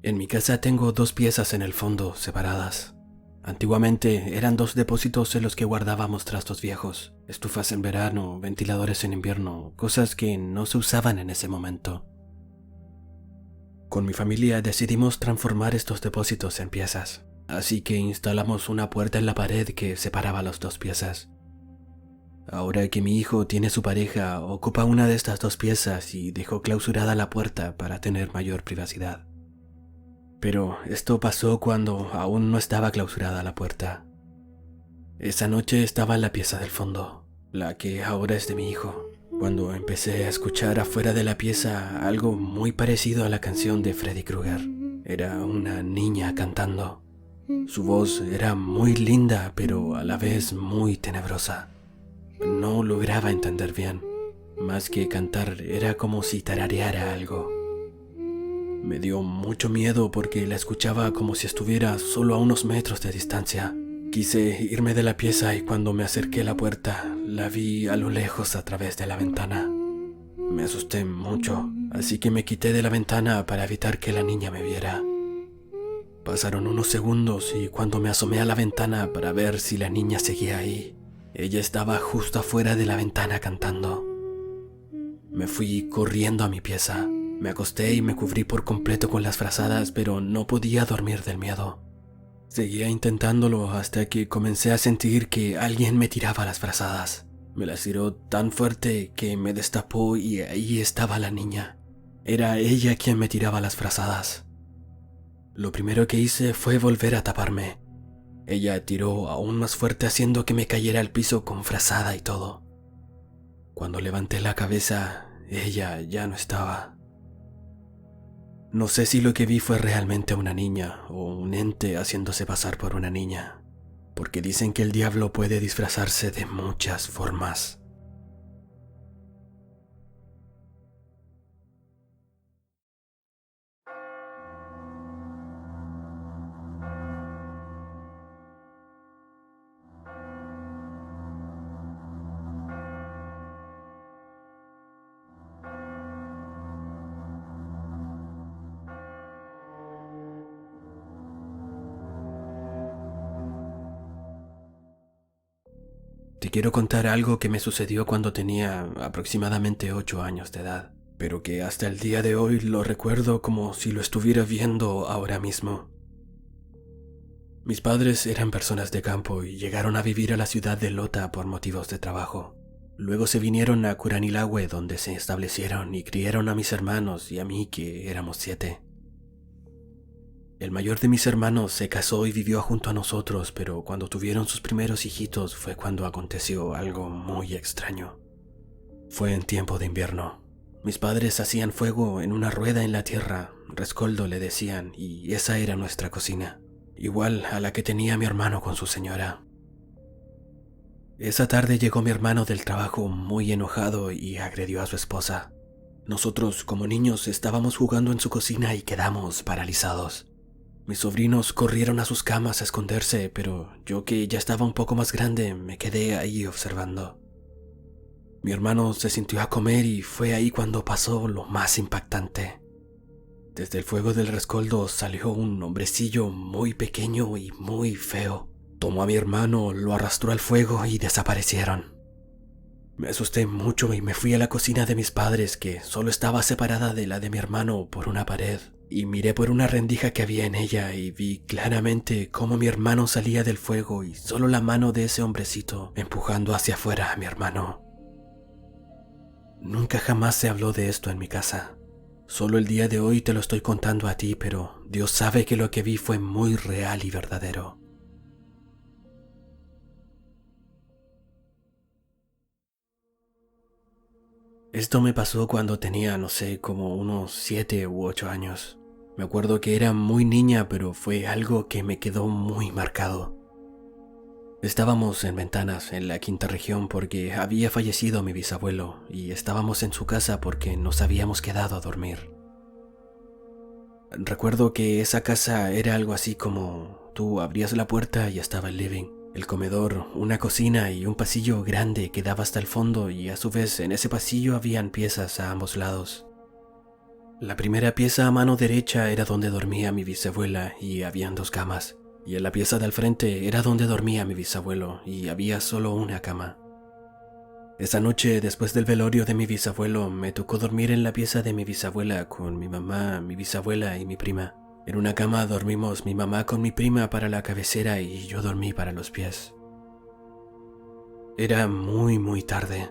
En mi casa tengo dos piezas en el fondo, separadas. Antiguamente eran dos depósitos en los que guardábamos trastos viejos, estufas en verano, ventiladores en invierno, cosas que no se usaban en ese momento. Con mi familia decidimos transformar estos depósitos en piezas, así que instalamos una puerta en la pared que separaba las dos piezas. Ahora que mi hijo tiene su pareja, ocupa una de estas dos piezas y dejó clausurada la puerta para tener mayor privacidad. Pero esto pasó cuando aún no estaba clausurada la puerta. Esa noche estaba en la pieza del fondo, la que ahora es de mi hijo, cuando empecé a escuchar afuera de la pieza algo muy parecido a la canción de Freddy Krueger. Era una niña cantando. Su voz era muy linda, pero a la vez muy tenebrosa. No lograba entender bien. Más que cantar, era como si tarareara algo. Me dio mucho miedo porque la escuchaba como si estuviera solo a unos metros de distancia. Quise irme de la pieza y cuando me acerqué a la puerta, la vi a lo lejos a través de la ventana. Me asusté mucho, así que me quité de la ventana para evitar que la niña me viera. Pasaron unos segundos y cuando me asomé a la ventana para ver si la niña seguía ahí, ella estaba justo afuera de la ventana cantando. Me fui corriendo a mi pieza. Me acosté y me cubrí por completo con las frazadas, pero no podía dormir del miedo. Seguía intentándolo hasta que comencé a sentir que alguien me tiraba las frazadas. Me las tiró tan fuerte que me destapó y ahí estaba la niña. Era ella quien me tiraba las frazadas. Lo primero que hice fue volver a taparme. Ella tiró aún más fuerte haciendo que me cayera al piso con frazada y todo. Cuando levanté la cabeza, ella ya no estaba. No sé si lo que vi fue realmente una niña o un ente haciéndose pasar por una niña, porque dicen que el diablo puede disfrazarse de muchas formas. Te quiero contar algo que me sucedió cuando tenía aproximadamente 8 años de edad, pero que hasta el día de hoy lo recuerdo como si lo estuviera viendo ahora mismo. Mis padres eran personas de campo y llegaron a vivir a la ciudad de Lota por motivos de trabajo. Luego se vinieron a Curanilahue, donde se establecieron y criaron a mis hermanos y a mí, que éramos 7. El mayor de mis hermanos se casó y vivió junto a nosotros, pero cuando tuvieron sus primeros hijitos fue cuando aconteció algo muy extraño. Fue en tiempo de invierno. Mis padres hacían fuego en una rueda en la tierra, rescoldo le decían, y esa era nuestra cocina, igual a la que tenía mi hermano con su señora. Esa tarde llegó mi hermano del trabajo muy enojado y agredió a su esposa. Nosotros, como niños, estábamos jugando en su cocina y quedamos paralizados. Mis sobrinos corrieron a sus camas a esconderse, pero yo, que ya estaba un poco más grande, me quedé ahí observando. Mi hermano se sintió a comer y fue ahí cuando pasó lo más impactante. Desde el fuego del rescoldo salió un hombrecillo muy pequeño y muy feo. Tomó a mi hermano, lo arrastró al fuego y desaparecieron. Me asusté mucho y me fui a la cocina de mis padres, que solo estaba separada de la de mi hermano por una pared, y miré por una rendija que había en ella y vi claramente cómo mi hermano salía del fuego y solo la mano de ese hombrecito empujando hacia afuera a mi hermano. Nunca jamás se habló de esto en mi casa. Solo el día de hoy te lo estoy contando a ti, pero Dios sabe que lo que vi fue muy real y verdadero. Esto me pasó cuando tenía, no sé, como unos 7 u 8 años. Me acuerdo que era muy niña, pero fue algo que me quedó muy marcado. Estábamos en Ventanas, en la quinta región, porque había fallecido mi bisabuelo, y estábamos en su casa porque nos habíamos quedado a dormir. Recuerdo que esa casa era algo así como tú abrías la puerta y estaba el living, el comedor, una cocina y un pasillo grande que daba hasta el fondo, y a su vez en ese pasillo habían piezas a ambos lados. La primera pieza a mano derecha era donde dormía mi bisabuela y habían 2 camas, y en la pieza del frente era donde dormía mi bisabuelo y había solo una cama. Esa noche, después del velorio de mi bisabuelo, me tocó dormir en la pieza de mi bisabuela con mi mamá, mi bisabuela y mi prima. En una cama dormimos mi mamá con mi prima para la cabecera y yo dormí para los pies. Era muy tarde.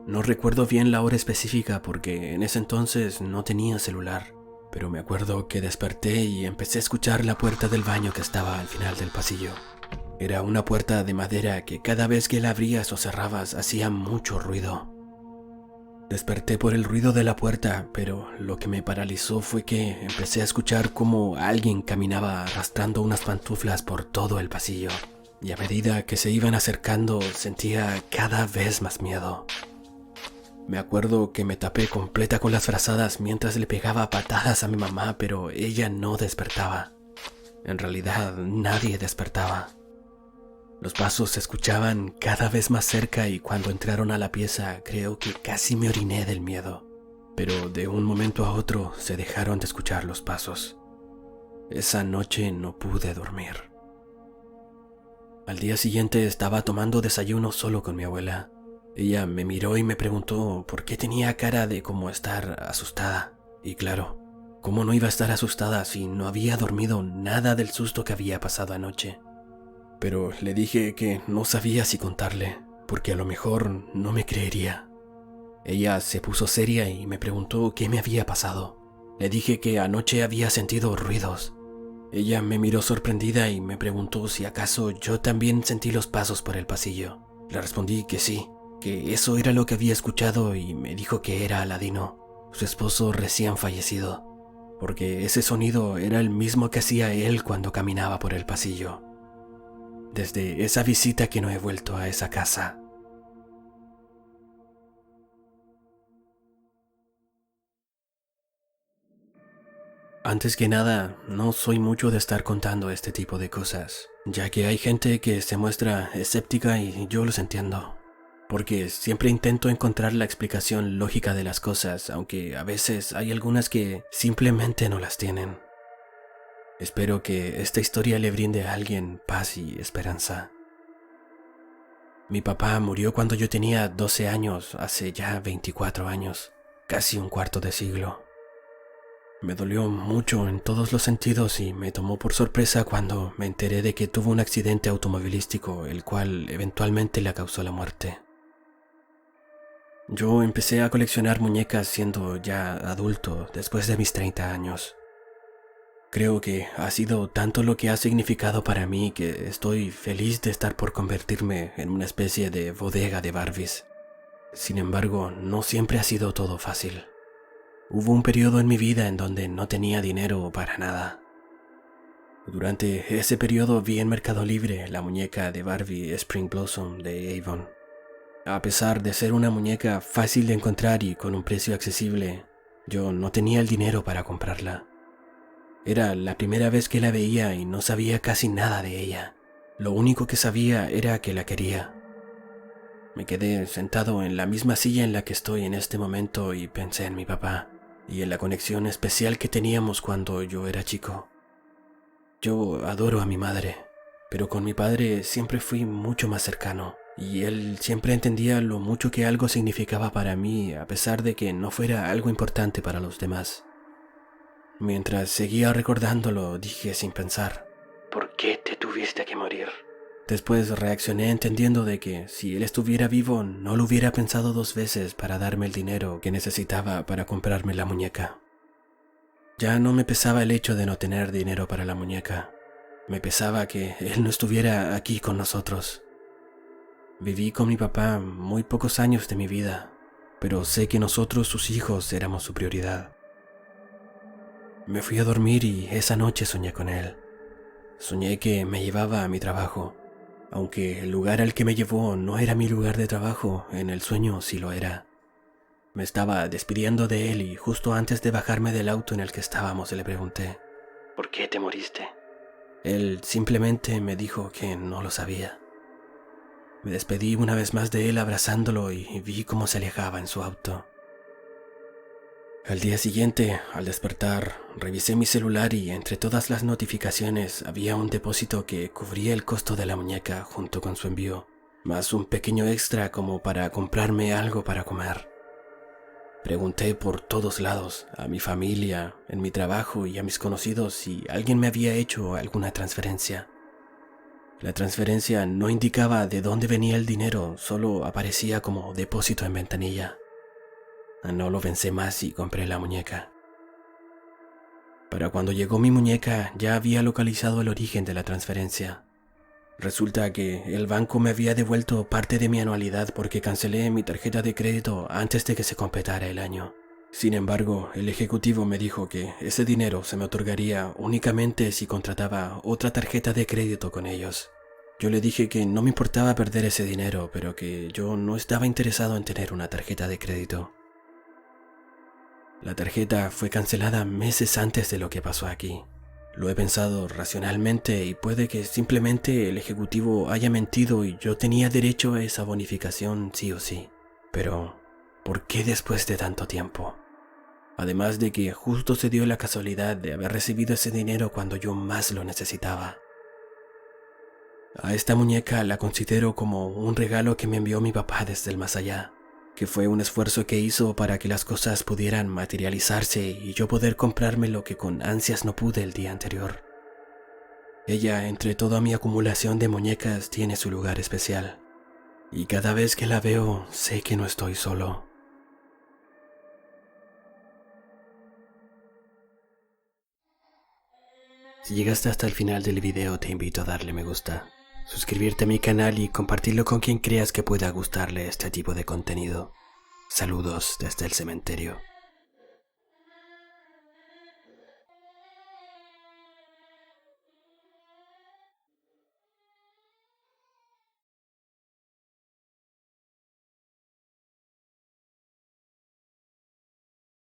No recuerdo bien la hora específica porque en ese entonces no tenía celular, pero me acuerdo que desperté y empecé a escuchar la puerta del baño que estaba al final del pasillo. Era una puerta de madera que cada vez que la abrías o cerrabas hacía mucho ruido. Desperté por el ruido de la puerta, pero lo que me paralizó fue que empecé a escuchar cómo alguien caminaba arrastrando unas pantuflas por todo el pasillo, y a medida que se iban acercando sentía cada vez más miedo. Me acuerdo que me tapé completa con las frazadas mientras le pegaba patadas a mi mamá, pero ella no despertaba. En realidad, nadie despertaba. Los pasos se escuchaban cada vez más cerca y cuando entraron a la pieza creo que casi me oriné del miedo. Pero de un momento a otro se dejaron de escuchar los pasos. Esa noche no pude dormir. Al día siguiente estaba tomando desayuno solo con mi abuela. Ella me miró y me preguntó por qué tenía cara de como estar asustada. Y claro, ¿cómo no iba a estar asustada si no había dormido nada del susto que había pasado anoche? Pero le dije que no sabía si contarle, porque a lo mejor no me creería. Ella se puso seria y me preguntó qué me había pasado. Le dije que anoche había sentido ruidos. Ella me miró sorprendida y me preguntó si acaso yo también sentí los pasos por el pasillo. Le respondí que sí, que eso era lo que había escuchado y me dijo que era Aladino, su esposo recién fallecido, porque ese sonido era el mismo que hacía él cuando caminaba por el pasillo. Desde esa visita que no he vuelto a esa casa. Antes que nada, no soy mucho de estar contando este tipo de cosas, ya que hay gente que se muestra escéptica y yo los entiendo, porque siempre intento encontrar la explicación lógica de las cosas, aunque a veces hay algunas que simplemente no las tienen. Espero que esta historia le brinde a alguien paz y esperanza. Mi papá murió cuando yo tenía 12 años, hace ya 24 años, casi un cuarto de siglo. Me dolió mucho en todos los sentidos y me tomó por sorpresa cuando me enteré de que tuvo un accidente automovilístico, el cual eventualmente le causó la muerte. Yo empecé a coleccionar muñecas siendo ya adulto, después de mis 30 años. Creo que ha sido tanto lo que ha significado para mí que estoy feliz de estar por convertirme en una especie de bodega de Barbies. Sin embargo, no siempre ha sido todo fácil. Hubo un periodo en mi vida en donde no tenía dinero para nada. Durante ese periodo vi en Mercado Libre la muñeca de Barbie Spring Blossom de Avon. A pesar de ser una muñeca fácil de encontrar y con un precio accesible, yo no tenía el dinero para comprarla. Era la primera vez que la veía y no sabía casi nada de ella. Lo único que sabía era que la quería. Me quedé sentado en la misma silla en la que estoy en este momento y pensé en mi papá y en la conexión especial que teníamos cuando yo era chico. Yo adoro a mi madre, pero con mi padre siempre fui mucho más cercano y él siempre entendía lo mucho que algo significaba para mí a pesar de que no fuera algo importante para los demás. Mientras seguía recordándolo, dije sin pensar, ¿por qué te tuviste que morir? Después reaccioné entendiendo de que si él estuviera vivo no lo hubiera pensado 2 veces para darme el dinero que necesitaba para comprarme la muñeca. Ya no me pesaba el hecho de no tener dinero para la muñeca. Me pesaba que él no estuviera aquí con nosotros. Viví con mi papá muy pocos años de mi vida, pero sé que nosotros, sus hijos, éramos su prioridad. Me fui a dormir y esa noche soñé con él. Soñé que me llevaba a mi trabajo. Aunque el lugar al que me llevó no era mi lugar de trabajo, en el sueño sí lo era. Me estaba despidiendo de él y justo antes de bajarme del auto en el que estábamos le pregunté, ¿por qué te moriste? Él simplemente me dijo que no lo sabía. Me despedí una vez más de él abrazándolo y vi cómo se alejaba en su auto. Al día siguiente, al despertar, revisé mi celular y entre todas las notificaciones había un depósito que cubría el costo de la muñeca junto con su envío, más un pequeño extra como para comprarme algo para comer. Pregunté por todos lados, a mi familia, en mi trabajo y a mis conocidos si alguien me había hecho alguna transferencia. La transferencia no indicaba de dónde venía el dinero, solo aparecía como depósito en ventanilla. No lo pensé más y compré la muñeca. Para cuando llegó mi muñeca ya había localizado el origen de la transferencia. Resulta que el banco me había devuelto parte de mi anualidad porque cancelé mi tarjeta de crédito antes de que se completara el año. Sin embargo, el ejecutivo me dijo que ese dinero se me otorgaría únicamente si contrataba otra tarjeta de crédito con ellos. Yo le dije que no me importaba perder ese dinero, pero que yo no estaba interesado en tener una tarjeta de crédito. La tarjeta fue cancelada meses antes de lo que pasó aquí. Lo he pensado racionalmente y puede que simplemente el ejecutivo haya mentido y yo tenía derecho a esa bonificación sí o sí. Pero, ¿por qué después de tanto tiempo? Además de que justo se dio la casualidad de haber recibido ese dinero cuando yo más lo necesitaba. A esta muñeca la considero como un regalo que me envió mi papá desde el más allá, que fue un esfuerzo que hizo para que las cosas pudieran materializarse y yo poder comprarme lo que con ansias no pude el día anterior. Ella, entre toda mi acumulación de muñecas, tiene su lugar especial, y cada vez que la veo sé que no estoy solo. Si llegaste hasta el final del video, te invito a darle me gusta, suscribirte a mi canal y compartirlo con quien creas que pueda gustarle este tipo de contenido. Saludos desde el cementerio.